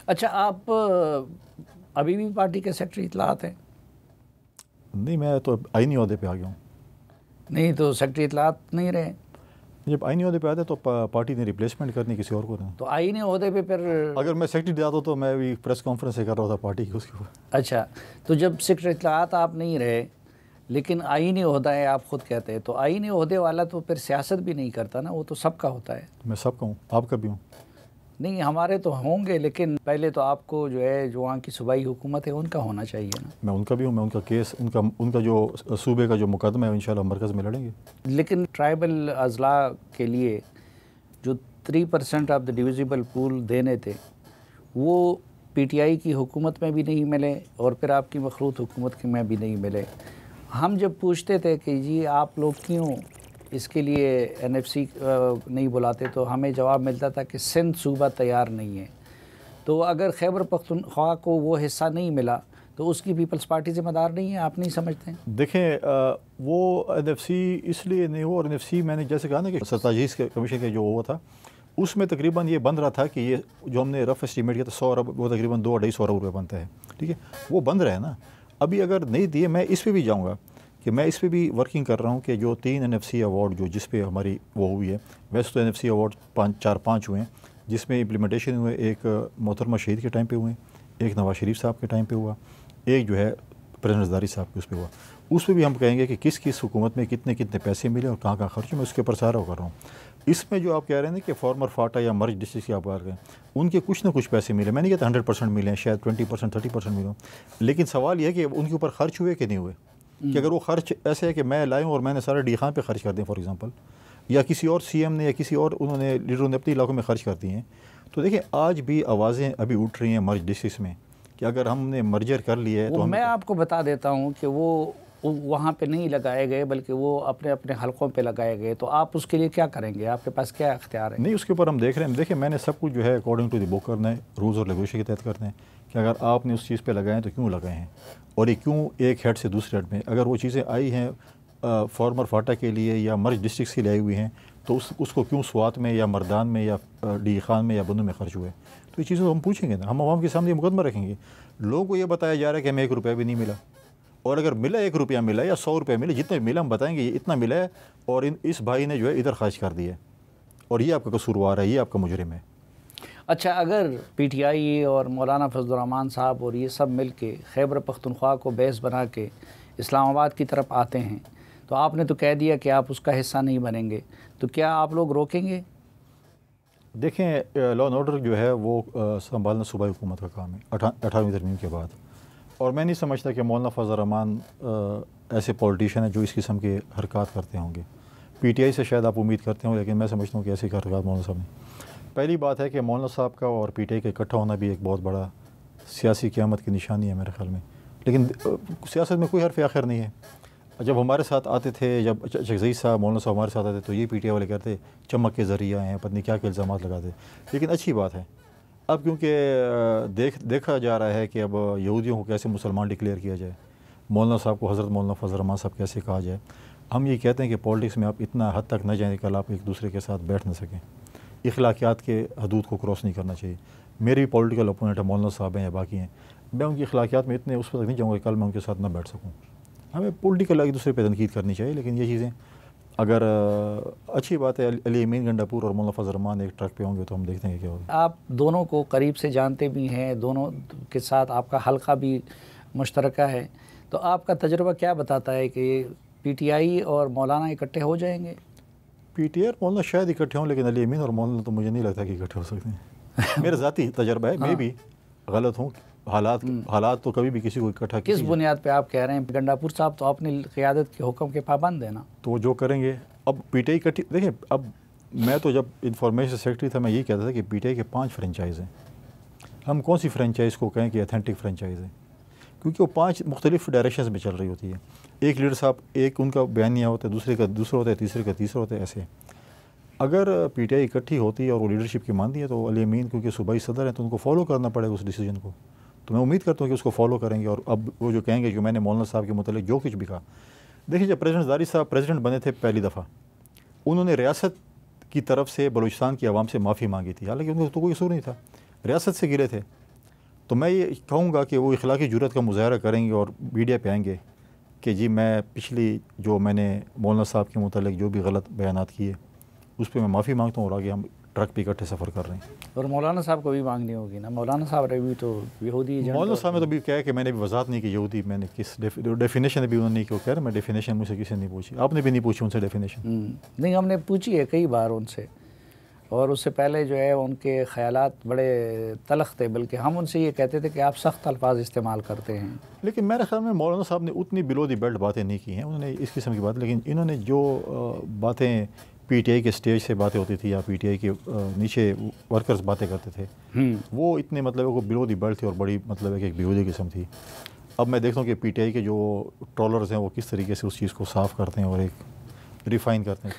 अच्छा, आप अभी भी पार्टी के सेक्रेटरी इत्तलात हैं? नहीं, मैं तो आईनी ओहदे पे आ गया हूँ। नहीं तो सेक्रेटरी इत्तलात नहीं रहे? जब आईनी ओहदे पे आते तो पार्टी ने रिप्लेसमेंट करनी किसी और को ना। तो आईनी ओहदे पे फिर अगर मैं सेक्रेटरी आता तो मैं भी प्रेस कॉन्फ्रेंस कर रहा था पार्टी की उसके ऊपर। अच्छा, तो जब सेक्रेटरी इत्तलात आप नहीं रहे लेकिन आईनी ओहदा है, आप खुद कहते हैं, तो आईनी ओहदे वाला तो फिर सियासत भी नहीं करता ना, वो तो सबका होता है। मैं सबका हूँ, आपका भी हूँ। नहीं, हमारे तो होंगे, लेकिन पहले तो आपको जो है, जो वहाँ की सूबाई हुकूमत है, उनका होना चाहिए ना। मैं उनका भी हूँ, मैं उनका केस, उनका जो सूबे का जो मुकदमा है इंशाल्लाह मरकज़ में लड़ेंगे। लेकिन ट्राइबल अजला के लिए जो 3% ऑफ द डिविजिबल पूल देने थे, वो पीटीआई की हुकूमत में भी नहीं मिले और फिर आपकी मखरूत हुकूमत में भी नहीं मिले। हम जब पूछते थे कि जी आप लोग क्यों इसके लिए एनएफसी नहीं बुलाते, तो हमें जवाब मिलता था कि सिंध सूबा तैयार नहीं है। तो अगर खैबर पख्तूनख्वा को वो हिस्सा नहीं मिला तो उसकी पीपल्स पार्टी ज़िम्मेदार नहीं है, आप नहीं समझते हैं? देखें, वो एनएफसी इसलिए नहीं हुआ, और एनएफसी मैंने जैसे कहा ना कि 27 के कमीशन के जो हुआ था उसमें तकरीबन ये बन रहा था कि ये जो हमने रफ एस्टीमेट किया था 100 अरब, वो तकरीबन 2-250 अरब रुपये बनता है। ठीक है, वो बन रहा है ना। अभी अगर नहीं दिए, मैं इस पर भी जाऊँगा कि मैं इस पर भी वर्किंग कर रहा हूँ कि जो 3 एनएफसी अवार्ड जो जिस पे हमारी वो हुई है, वैसे तो एनएफसी अवार्ड 4-5 हुए हैं जिसमें इम्प्लीमेंटेशन हुए। एक मोहतरमा शहीद के टाइम पे हुए, एक नवाज शरीफ साहब के टाइम पे हुआ, एक जो है प्रेसिडेंट ज़रदारी साहब के उस पर हुआ। उस पर भी हम कहेंगे कि किस किस हुकूमत में कितने कितने पैसे मिले और कहाँ कहाँ खर्च हुए, मैं उसके ऊपर सारा कर रहा हूँ। इसमें जो आप कह रहे हैं कि फॉर्मर फाटा या मर्ज डिस्ट्रिक्ट की आप बात करें, उनके कुछ ना कुछ पैसे मिले। मैं नहीं कहता 100% मिले हैं, शायद 20% 30% मिले, लेकिन सवाल यह है कि उनके ऊपर खर्च हुए कि नहीं हुए। कि अगर वो खर्च ऐसे है कि मैं लाऊं और मैंने सारे डी खान पे खर्च कर दिए फॉर एग्जांपल, या किसी और सीएम ने या किसी और उन्होंने लीडरों ने अपने इलाकों में खर्च कर दिए हैं, तो देखिए आज भी आवाज़ें अभी उठ रही हैं मर्ज डिस्ट्रिक्ट में कि अगर हमने मर्जर कर लिया है तो मैं आपको बता देता हूँ कि वो वहाँ पे नहीं लगाए गए, बल्कि वो अपने अपने हलकों पे लगाए गए। तो आप उसके लिए क्या करेंगे? आपके पास क्या इख्तियार है? नहीं, उसके ऊपर हम देख रहे हैं। देखिए, मैंने सब कुछ जो है अकॉर्डिंग टू द बुक करना है, रूल्स और रेगुलेशन के तहत करते हैं कि अगर आपने उस चीज़ पे लगाए तो क्यों लगाए हैं, और ये क्यों एक हेड से दूसरे हेड में। अगर वो चीज़ें आई हैं फॉर्मर फाटा के लिए या मर्ज डिस्ट्रिक्ट के लिए आई हुई हैं, तो उसको क्यों स्वात में या मर्दान में या डी खान में या बंदू में खर्च हुए। तो ये चीज़ें हम पूछेंगे ना, हम आवाम के सामने मुकदमा रखेंगे। लोगों को ये बताया जा रहा है कि हमें 1 रुपया भी नहीं मिला, और अगर मिला 1 रुपया मिला या 100 रुपये मिले, जितने मिला हम बताएंगे ये इतना मिला है, और इस भाई ने जो है इधर खर्च कर दिया है, और ये आपका कसूरवार है, ये आपका मुजरिम है। अच्छा, अगर पीटीआई और मौलाना फजलुर रहमान साहब और ये सब मिल के खैबर पख्तूनख्वा को बेस बना के इस्लामाबाद की तरफ आते हैं, तो आपने तो कह दिया कि आप उसका हिस्सा नहीं बनेंगे, तो क्या आप लोग रोकेंगे? देखें, लॉ एंड ऑर्डर जो है वो संभालना सूबाई हुकूमत का काम है 18वीं तरमीम के बाद, और मैं नहीं समझता कि मौलाना फजल रहमान ऐसे पॉलिटिशियन हैं जो इस किस्म के हरकत करते होंगे। पीटीआई से शायद आप उम्मीद करते हो, लेकिन मैं समझता हूँ कि ऐसी हरकत मौलाना साहब ने। पहली बात है कि मौलाना साहब का और पीटीआई का इकट्ठा होना भी एक बहुत बड़ा सियासी क़यामत की निशानी है मेरे ख्याल में। लेकिन सियासत में कोई हरफ आखिर नहीं है। जब हमारे साथ आते थे, जब शहज़ई साहब मौलाना साहब हमारे साथ आते, तो ये पीटीआई वाले कहते चमक के ज़रिया हैं, पत्नी क्या के इल्ज़ाम लगाते। लेकिन अच्छी बात है अब, क्योंकि देखा जा रहा है कि अब यहूदियों को कैसे मुसलमान डिक्लेयर किया जाए, मौलाना साहब को हज़रत मौलाना फजल रहमान साहब कैसे कहा जाए। हम ये कहते हैं कि पॉलिटिक्स में आप इतना हद तक न जाएँ, कल आप एक दूसरे के साथ बैठ न सकें, इखलाकियात के हदूद को क्रॉस नहीं करना चाहिए। मेरे भी पॉलिटिकल ओपोनेंट है, मौलाना साहब हैं या बाकी हैं, मैं उनकी इखलाकियात में इतने उस पर तक नहीं जाऊँगा कल मैं उनके साथ न बैठ सकूँ। हमें पॉलिटिकल एक दूसरे पर तनकीद करनी चाहिए, लेकिन ये चीज़ें अगर अच्छी बात है अली अमीन गंडापुर और मौलाना फजल रहमान एक ट्रक पे होंगे तो हम देखते हैं क्या होगा। आप दोनों को करीब से जानते भी हैं, दोनों के साथ आपका हल्का भी मुश्तरका है, तो आपका तजुर्बा क्या बताता है कि पीटीआई और मौलाना इकट्ठे हो जाएंगे? पीटीआई और मौलाना शायद इकट्ठे हों, लेकिन अली अमीन और मौलाना तो मुझे नहीं लगता कि इकट्ठे हो सकते हैं। मेरा ज़ाती तजर्बा है, मैं भी गलत हूँ। हालात तो कभी भी किसी को इकट्ठा किस बुनियाद पे आप कह रहे हैं? गंडापुर साहब तो अपनी क़यादत के हुक्म के पाबंद है ना, तो जो करेंगे। अब पीटीआई इकट्ठी, देखिए अब मैं तो जब इंफॉर्मेशन सेक्रेटरी था मैं यही कहता था कि पीटीआई के 5 फ्रेंचाइज़ हैं। हम कौन सी फ्रेंचाइज़ को कहें कि अथेंटिक फ्रेंचाइज़ है, क्योंकि वो 5 मुख्तलिफ डायरेक्शन में चल रही होती है। एक लीडर साहब, एक उनका बयानिया होता है, दूसरे का दूसरा होता है, तीसरे का तीसरा होता है। ऐसे अगर पीटीआई इकट्ठी होती है और वो लीडरशिप की मानती है तो अली अमीन क्योंकि सूबाई सदर हैं तो उनको फॉलो करना पड़ेगा उस डिसीजन को। तो मैं उम्मीद करता हूँ कि उसको फॉलो करेंगे। और अब वो जो कहेंगे कि मैंने मौलाना साहब के मुतालिक जो कुछ भी कहा, देखिए जब प्रेसिडेंट ज़रदारी साहब प्रेसिडेंट बने थे पहली दफ़ा, उन्होंने रियासत की तरफ से बलूचिस्तान की आवाम से माफ़ी मांगी थी, हालांकि उनको तो कोई कसूर नहीं था, रियासत से गिरे थे। तो मैं ये कहूँगा कि वो इखलाकी जुर्रत का मुजाहरा करेंगे और मीडिया पे आएंगे कि जी मैं पिछली जो मैंने मौलाना साहब के मुतालिक जो भी गलत बयानात किए उस पर मैं माफ़ी मांगता हूँ और आगे हम ट्रक पे इकट्ठे सफ़र कर रहे हैं। और मौलाना साहब को भी मांगनी होगी ना, मौलाना साहब ने भी तो यहूदी मौलाना साहब ने तो भी कहा कि मैंने भी वजाहत नहीं की यहूदी, मैंने किस डेफिनेशन भी उन्होंने नहीं की, कह रहे मैं डेफिनेशन मुझसे किसी ने नहीं पूछी, आपने भी नहीं पूछी उनसे डेफिनेशन। नहीं, हमने पूछी है कई बार उनसे, और उससे पहले जो है उनके ख़यालात बड़े तलख़ थे, बल्कि हम उनसे ये कहते थे कि आप सख्त अल्फाज इस्तेमाल करते हैं। लेकिन मेरे ख्याल में मौलाना साहब ने उतनी बिलो दी बेल्ट बातें नहीं की हैं, उन्होंने इस किस्म की बात, लेकिन इन्होंने जो बातें पीटीआई के स्टेज से बातें होती थी या पीटीआई के नीचे वर्कर्स बातें करते थे वो इतने मतलब वो बिलो दी बेल्ट थी और बड़ी मतलब एक बेहूदी किस्म थी। अब मैं देखता हूँ कि पीटीआई के जो ट्रोलर्स हैं वो किस तरीके से उस चीज़ को साफ़ करते हैं और एक रिफ़ाइन करते हैं।